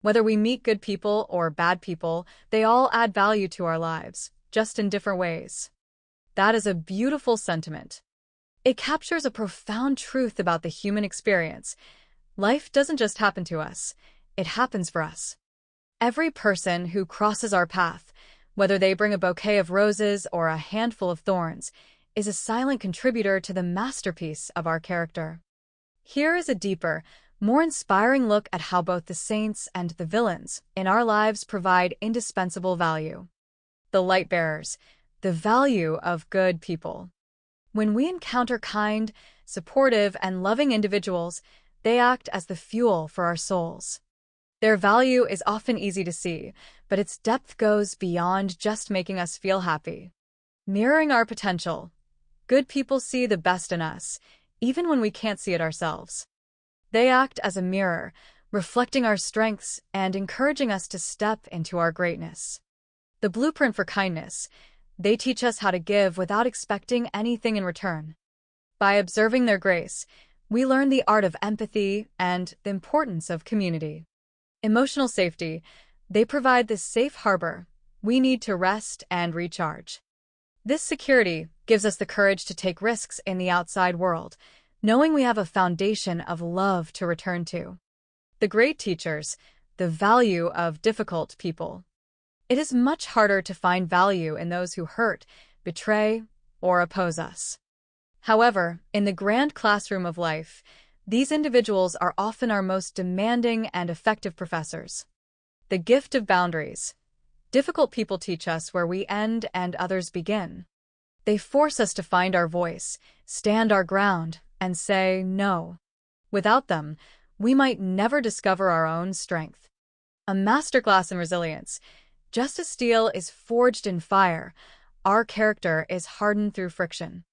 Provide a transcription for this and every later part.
Whether we meet good people or bad people, they all add value to our lives, just in different ways. That is a beautiful sentiment. It captures a profound truth about the human experience. Life doesn't just happen to us, it happens for us. Every person who crosses our path, whether they bring a bouquet of roses or a handful of thorns, is a silent contributor to the masterpiece of our character. Here is a deeper, more inspiring look at how both the saints and the villains in our lives provide indispensable value. The light bearers, the value of good people. When we encounter kind, supportive, and loving individuals, they act as the fuel for our souls. Their value is often easy to see, but its depth goes beyond just making us feel happy. Mirroring our potential, good people see the best in us, even when we can't see it ourselves. They act as a mirror, reflecting our strengths and encouraging us to step into our greatness. The blueprint for kindness, they teach us how to give without expecting anything in return. By observing their grace, we learn the art of empathy and the importance of community. Emotional safety, they provide the safe harbor we need to rest and recharge. This security gives us the courage to take risks in the outside world, knowing we have a foundation of love to return to. The great teachers, the value of difficult people. It is much harder to find value in those who hurt, betray, or oppose us. However, in the grand classroom of life, these individuals are often our most demanding and effective professors. The gift of boundaries. Difficult people teach us where we end and others begin. They force us to find our voice, stand our ground, and say no. Without them, we might never discover our own strength. A masterclass in resilience. Just as steel is forged in fire, our character is hardened through friction.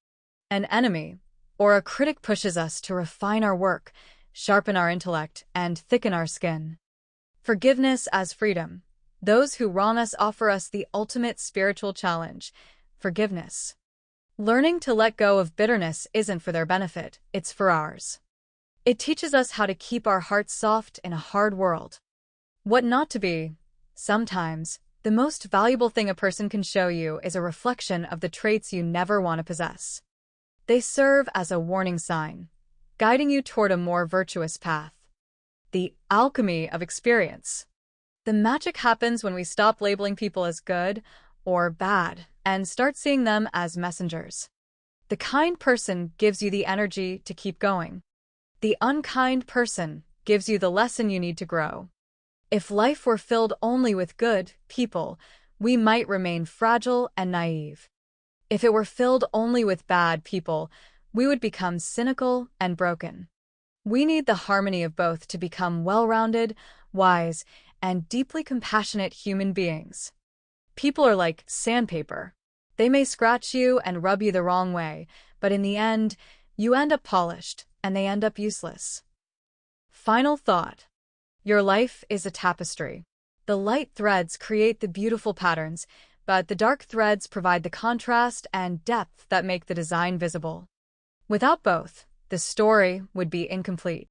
An enemy or a critic pushes us to refine our work, sharpen our intellect, and thicken our skin. Forgiveness as freedom. Those who wrong us offer us the ultimate spiritual challenge, forgiveness. Learning to let go of bitterness isn't for their benefit, it's for ours. It teaches us how to keep our hearts soft in a hard world. What not to be. Sometimes, the most valuable thing a person can show you is a reflection of the traits you never want to possess. They serve as a warning sign, guiding you toward a more virtuous path. The alchemy of experience. The magic happens when we stop labeling people as good or bad and start seeing them as messengers. The kind person gives you the energy to keep going. The unkind person gives you the lesson you need to grow. If life were filled only with good people, we might remain fragile and naive. If it were filled only with bad people, we would become cynical and broken. We need the harmony of both to become well-rounded, wise, and deeply compassionate human beings. People are like sandpaper. They may scratch you and rub you the wrong way, but in the end, you end up polished, and they end up useless. Final thought. Your life is a tapestry. The light threads create the beautiful patterns, but the dark threads provide the contrast and depth that make the design visible. Without both, the story would be incomplete.